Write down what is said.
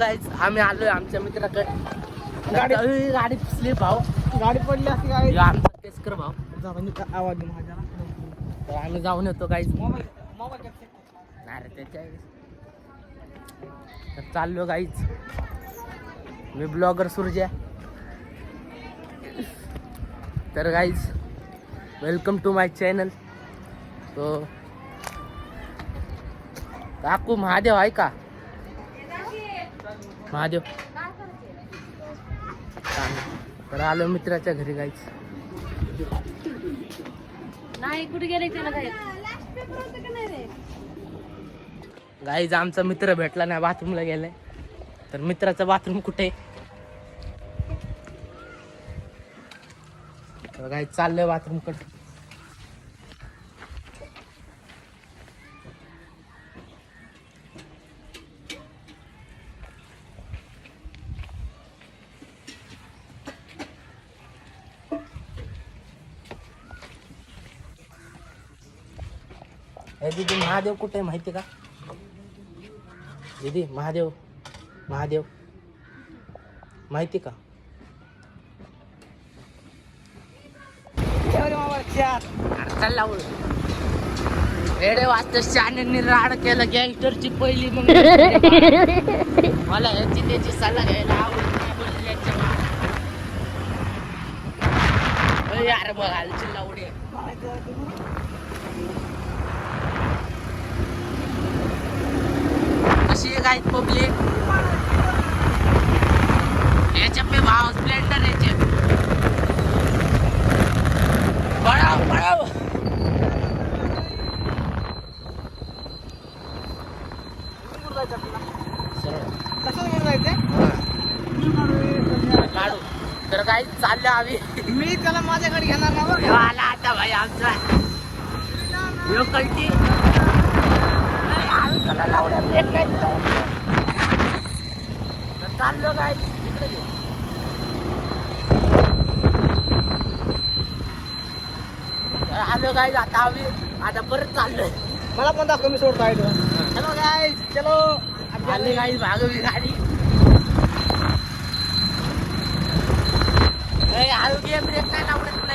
Guys आम्ही आलोय आमच्या मित्राकडे. गाडी स्लिप भाव, गाडी पडली असती काय आमचा केसकर भाव. आवाज माझ्या तर आम्ही जाऊन येतो गाईज. मोबाईल नाही रे त्याच्या तर चाललो गाईज. मी ब्लॉगर सुरज्या. तर guys welcome to my channel. तो काकू महादेव आहे का? महादेव. तर आलो मित्राच्या घरी गाईज. नाही कुठे गेले त्याला काय गाईज आमचा मित्र भेटला नाही, बाथरूमला गेलाय. तर मित्राचं बाथरूम कुठे? तर गाईज चाललोय बाथरूम कडे. दीदी महादेव कुठे आहे माहिती का? दीदी महादेव माहिती का? चला वेडे वाजता शानेनी राड केलं गँगस्टरची पहिली. मग मला याची त्याची सल्ला घ्यायला आवडत नाही बोलल्याच्या. यार बघ हालची लावडी अशी काय पब्लिक. याच्या पे भाव स्प्लेंडर याचे पळाव पळाव. काढू. तर काही चाललं आम्ही. मी त्याला माझ्याकडे घेणार ना बरं. आला आता भाई आमचा यो कल्टी. चाललो काय आलो काय आता आम्ही आता परत चाललोय. मला पण दाखव मी सोडतो आहे तुला. चलो गाईज चलो. आले काही भागवली गाडी. आरोग्य ब्रेक नाही लावलं तुला.